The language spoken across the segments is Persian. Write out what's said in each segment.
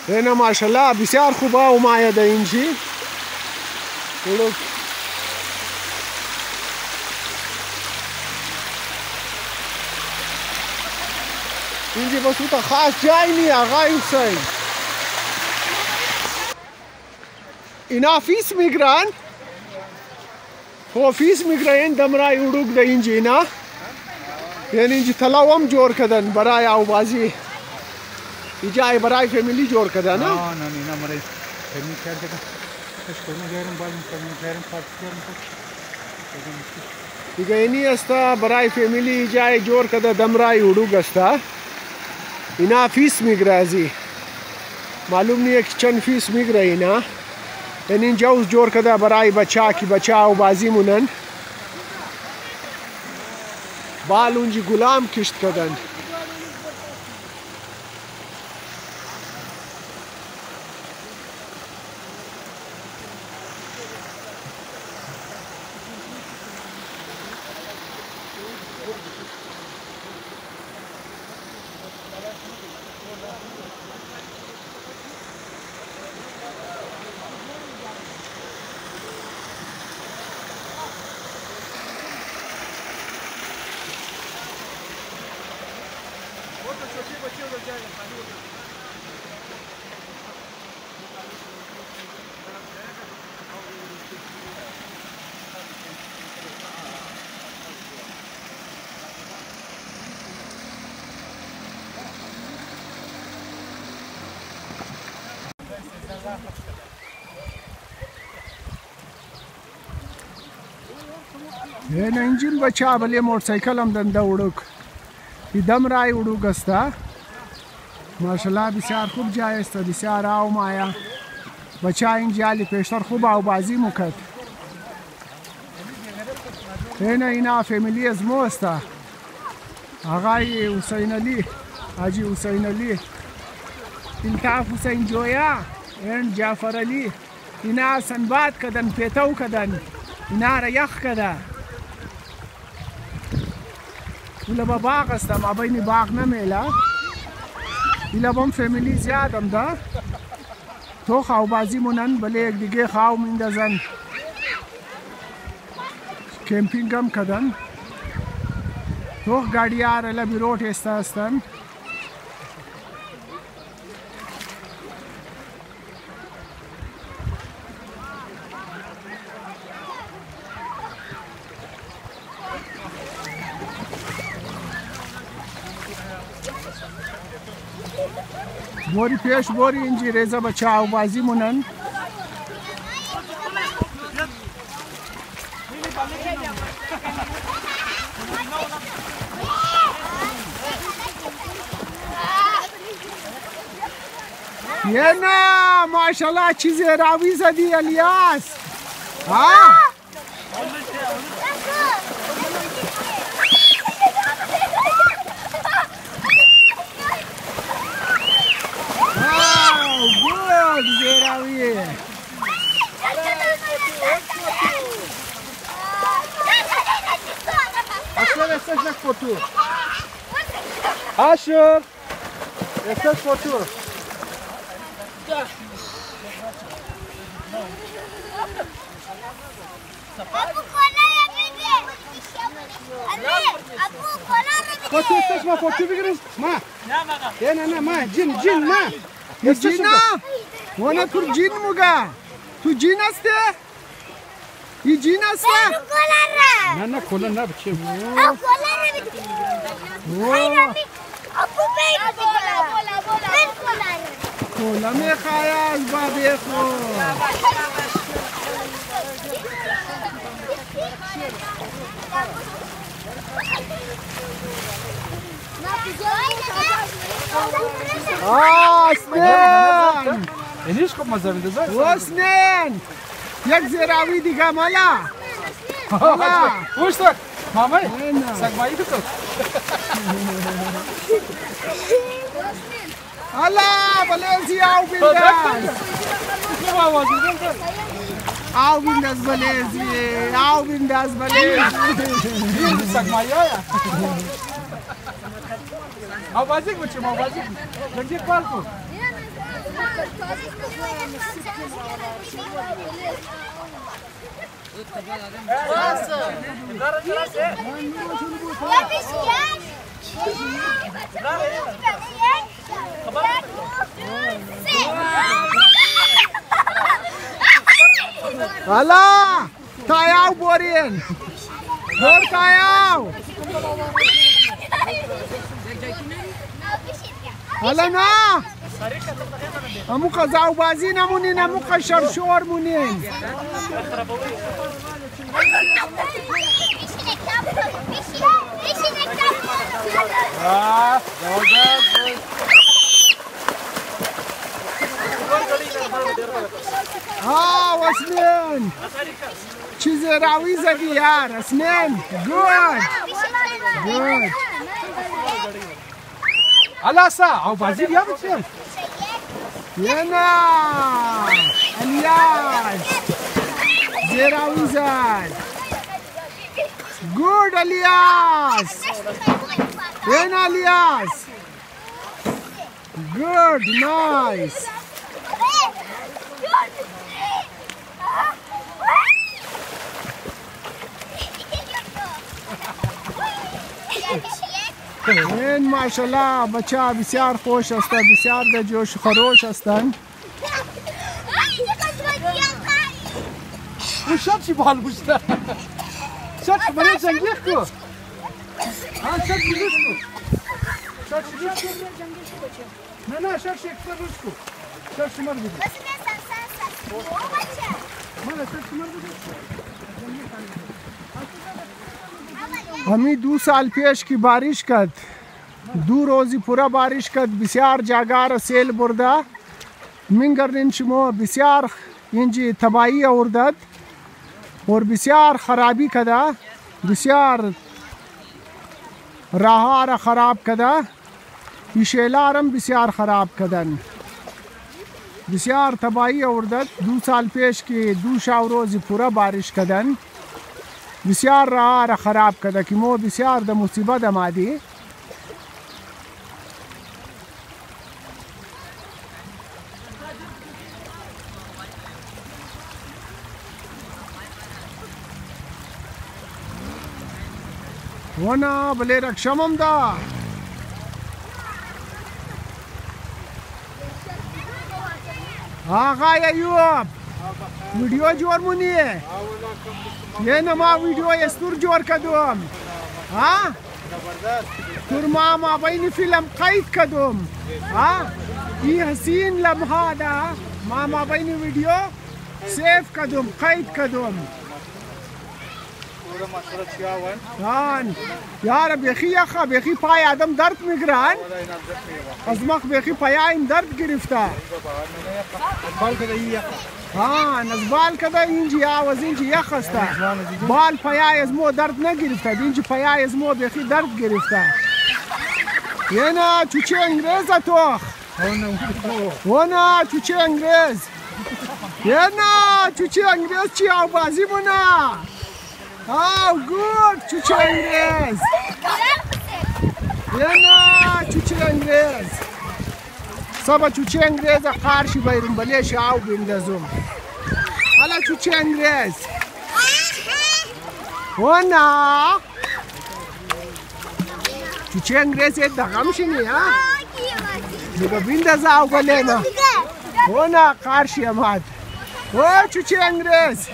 اینه ماشاءالله بسیار خوبه اومده اینجی اینجی بس تو خاص جای نی آقای حسین اینا فیس میگرن خو فیس میگرن دمرای اروک ده اینجی نه یعنی اینجی تلاو هم جور کردن برای آوازی جای برای فامیلی جور کردن نه؟ نه برای فامیلی کرده اشکونه گرم باید فامیلی گرم پارتی گرم دیگه اینی است برای فامیلی جای جور کرده دمرای اروک است اینا فیس میگره ازی معلوم نیه که چند فیس میگره اینا یعنی اینجا جور کرده برای بچه آوازی مونن بال اونجی گلام کشت کردن این انجین بچه بله موترسایکل هم دنده اروک دم رای اروک است ماشاءالله بسیار خوب جای است بسیار آو مایا بچه اینجا لی پیشتر خوب آوازی میکرد اینا فامیلی از مو است آقای حسین علی حاجی حسین علی الطاف حسین جویا این جعفر علی اینا سنباد کردن پیتو کردن اینا را یخ کرده ایلا با باغ است ما بین باغ نمیلا ایلا بام فامیلی زیاد هم ده تو خواهو بازی مونن بله یک دیگه خواهو میندازن کمپینگ هم کردن تو گاڑی ها را بیروت ایسته هستن بوری پیش بوری اینجی ریزا بچه آوازی مونن یه نه ماشالله چیزی راوی زدی الیاس ها زیراویه Ashur, estás na foto? Ashur, estás foto? Foto estás ma foto bigres? Ma. Na ma, jin ma. Jina? Wana tur jin muga. Tu jin aste? İyi jin aste? Na kola na bche. Kola na bche. Abu bey kola. Kola me khaya az ba dekho. Osman! Eniş kopmaz evinde zaten. Osman! Yak zeravi diga mala. Mala. Uçtak. Mamay. Sakmayı tutul. Allah, Valencia au bindas. Au bindas Valencia. Au bindas Valencia. Sakmayı ya. او بازی بچم او بازی لنجی بال کو Hala! Tayaw borin! Bor tayaw! Hala na! Amuka zawbazi namunin, amuka sharshor munin. Wasmin! چیزی راوی زدی یار اسنین گود گود الاسا او بازی بیا بچم ینا الیاس زیراوی زد گود الیاس ینا الیاس گود نایس این ماشاءالله بچه ها بسیار خوش هستند بسیار در جوش و خروش هستند اون شب چی بال بوشته شب برای جنگیخ کو ها شب جنگیخ کو شب جنگیخ کو نه نه شب شکفر روش کو شب شمار بودی مالا شب شمار بودی हमें 2 साल पेश की बारिश कद 2 रोजी पूरा बारिश कद बिस्यार जागार सेल बुर्दा मिंगर निंशमो बिस्यार इंजी तबाही औरदत और बिस्यार खराबी कदा बिस्यार राहार खराब कदा इशेलारम बिस्यार खराब कदन बिस्यार तबाही औरदत 2 साल पेश की 2 शाव रोजी पूरा बारिश कदन بسیار را خراب کرده که مو بسیار د مصیبت آمدی ونه بله رکشمم دا آقا ایوب ویدیو جور مونیه یه نما ویدیو استور جور کدوم ها تر ما بین فیلم قید کدوم ها ای حسین لمحه دا ما بین ویدیو سیف کدوم قید کدوم هان یار بیخی یخا بیخی پای آدم درد میگران از مخ بیخی پایایم درد گرفته ها نزبال کده اینجی آواز اینجی یخ استه بال پایای از مو درد نگرفته اینجی پایای از مو بیخی درد گرفته ینا چوچه انگریز توخ ونا چوچه انگریز ینا چوچه انگریز چی آوازی بنا آو گود چوچه انگریز ینا چوچه انگریز سبا چوچه انگریز قارشی بیرون بلیش آو بندازم حالا چوچه انگریز ونا چوچه انگریز یه دقم شنی ها دیگه بنداز آو بلینا ونا قارشی اماد و چوچه انگریز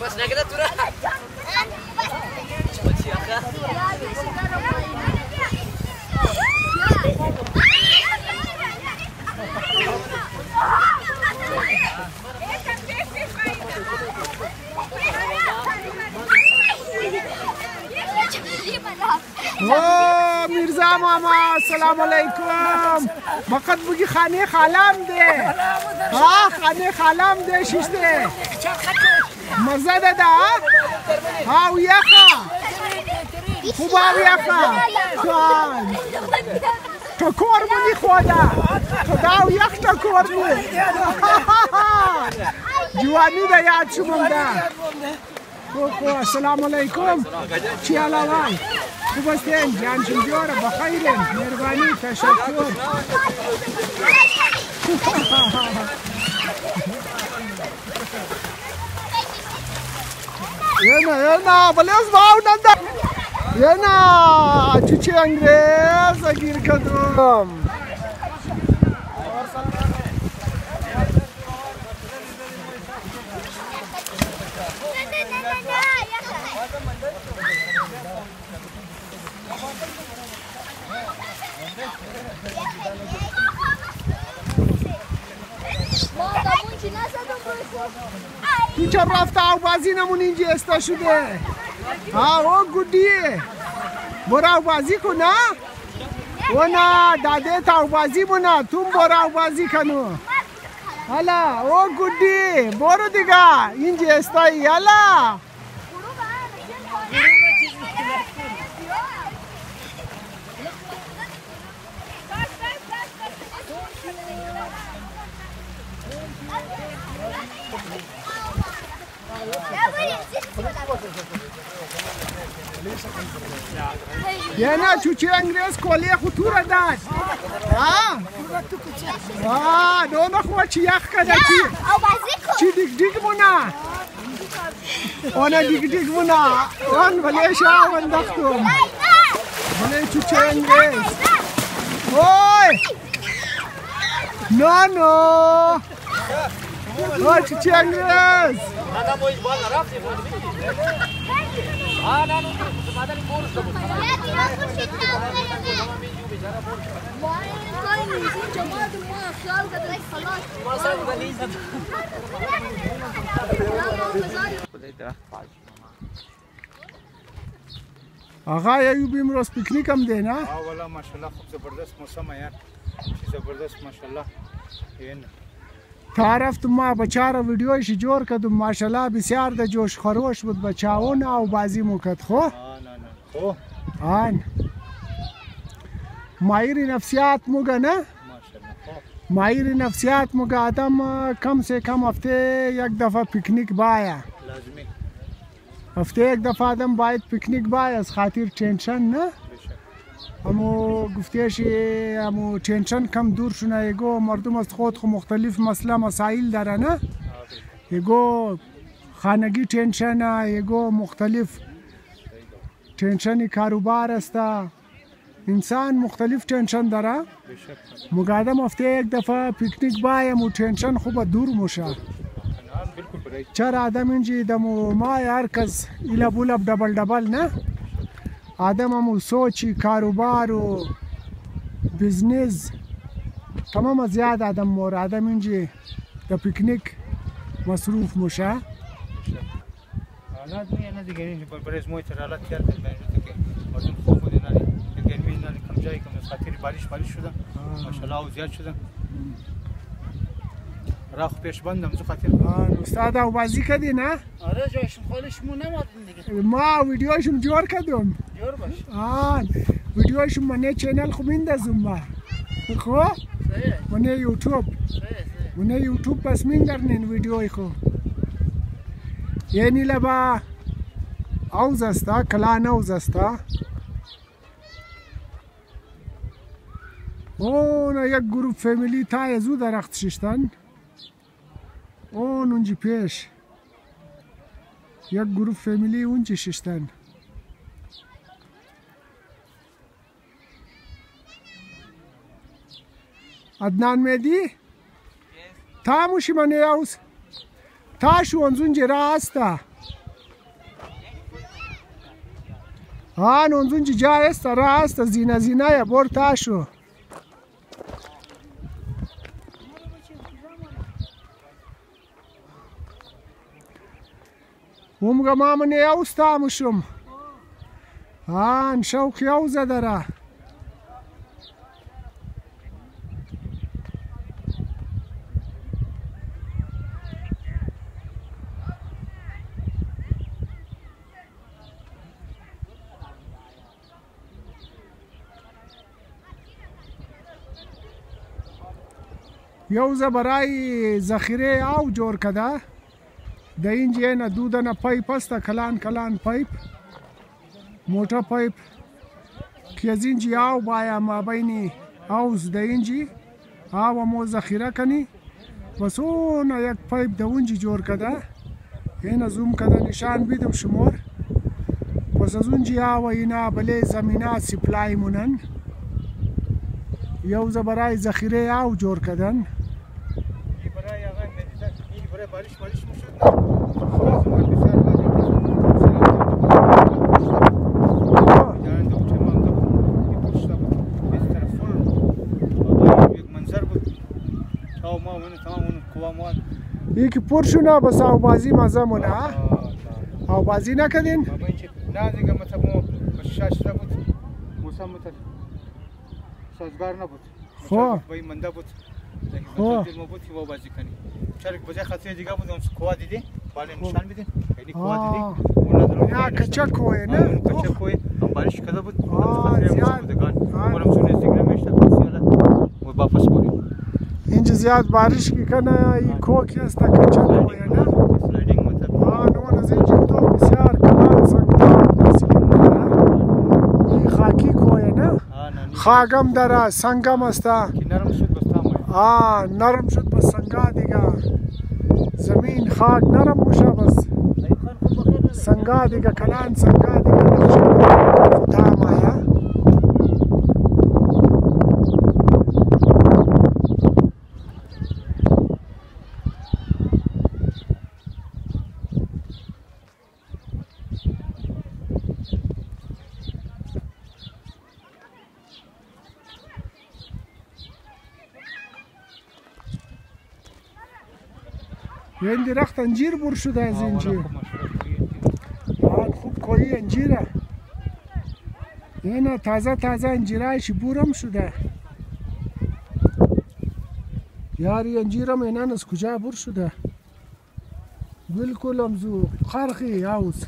بس نگده تو را میرزا ماما السلام علیکم وقت بگی خانه خالم ده ها خانه خالم ده شیشته مزه ده ها و یخا خوبا و یخا شان تکور منی خدا خدا و یک تکور منی جوانی ده یاد شمون ده السلام علیکم چی علاوه خوب هستین جان شمجوره بخیرین مهربانی تشکر ینا بلیز باو ننده ینا چوچی انگریز گیر کدوم تو چه رفته او بازی نمون اینجا استا شده او گودیه برا او بازی کن و نه داده تا او بازی بنا تم برا او بازی کنو حالا او گودی برو دیگه اینجا استایی حالا یعنی چوچی انگریز کولی خطوره داشت دونه خواه چی یخ کده چی دیگ دیگ مونه آنه دیگ دیگ مونه آن ولی شا وندختم ولی چوچی انگریز اوی نانو اوی چوچی انگریز آقا ایوب امروز پیکنیک هم ده نه؟ والا ماشاءالله خوب زبردست موسم یار زبردست ماشاءالله این تعرفت ما بچاره ویدیوش جور کردم ماشاءالله بسیار د جوش خروش بود بچاون او بازی موکد خو خو آن ماهر نفسیات موگه نه ماهر نفسیات موگه آدم کم سے کم هفته یک دفعه پیکنیک باید لازمی هفته یک دفعه آدم باید پیکنیک باید از خاطر تنشن نه همو گفتیش همو تنشن کم دور شونه یگو مردم از خود خو مختلف مسئله مسائل داره نه یگو خانگی تنشن یگو مختلف تنشن کاروبار است انسان مختلف تنشن داره مگادم هفته یک دفعه پیکنیک بایم و تنشن خوب دور موشه چرا آدم اینجی دمو ما هر کس ایلا بولب دبل دبل نه آدم همو سوچی کاروبار و بزنس تمام زیاد آدم مور آدم اینجی دا پیکنیک مصروف موشه نه دیگه این برای محیط حالت کرد که مردم خوب بودن گرمی نه کم جایی کم از خاطر بارش شدن ماشاءالله او زیاد شدن راه پیش بندم زو خاطر استاد او بازی کردی نه آره جایشون خالشمون نمادن دیگه ما ویدیوشم جور کردم جور باش ویدیوشم من چینل خو میندازم ما خو من یوتیوب من یوتیوب بس میندرنین ویدیوی خو یعنی لبا اوز استا کلان اوز استا اون یک گروپ فامیلی تا زو درخت ششتن اونجی پیش یک گروپ فامیلی اونجی ششتن عدنان میدی؟ تا موشی منی اوز تا شو اونجی راستا اونجی جای است راستا زینه زینه یا بور تا شو ومگه ما من یوستا مشم شوق یوزه داره یوزه برای ذخیره او جور کده د اینجا نه دودنه پایپ است کلان پایپ موټا پایپ که از اینجی آب باید ما بین حوض ده اینجی آب مو ذخیره کنی بس اون یک پایپ ده اونجی جور کده این زوم کده نشان بیدم شمار بس از اونجی آب اینا بله زمینه سپلای مونن یو برای ذخیره آب جور کدن بارش میشد یکی پر شونه بس آب بازی مزه مونه آب بازی نکردین؟ نه دیگه مثلا ما شش بود موسم مثلا سازگار نبود خب بای منده بود خب ما بود که بازی کنی چرک بجای خاطر دیگه بود اون کوه دیدی بالا نشان میدین یعنی کوه دیدی اون یا کچک کوه نه کچک کوه هم بارش کرده بود زیاد اونم سون اینستاگرام میشته پاسیالا و واپس بریم اینجا زیاد بارش کی کنه این کوه کی است کچک کوه نه سلایدینگ مطلب نو از اینجا تو بسیار کلان سنگدار این خاکی کوه نه خاگم داره سنگم است که نرم شد بس تمام نرم شد بس سنگا دیگه زمین خاک نرم میشه بس سنگا دیگه کلان سنگا دیگه نقشه تمام این درخت انجیر بر شده از انجیر خوب کوی انجیره این تازه انجیرایش بورم شده یاری انجیرم اینان از کجا بر شده بالکل امزو خرخی هاوس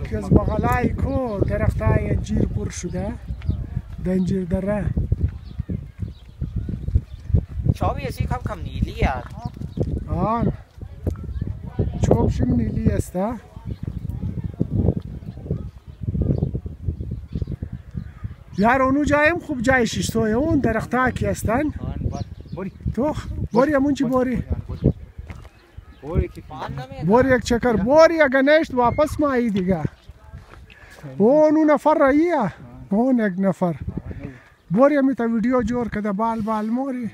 که از بغلای کو درختای انجیر بر شده دنجیر دره چوبی اسی کم نیلی است چوبشم نیلی است یار اونو جایم خوب جایشش توی اون درخت کی هستن تو بوری همون چی بوری بوری یک چکر بوری اگه نشت واپس ما ای دیگه اون نفر راییه اون یک نفر بوری همی تا ویدیو جور کده بال موری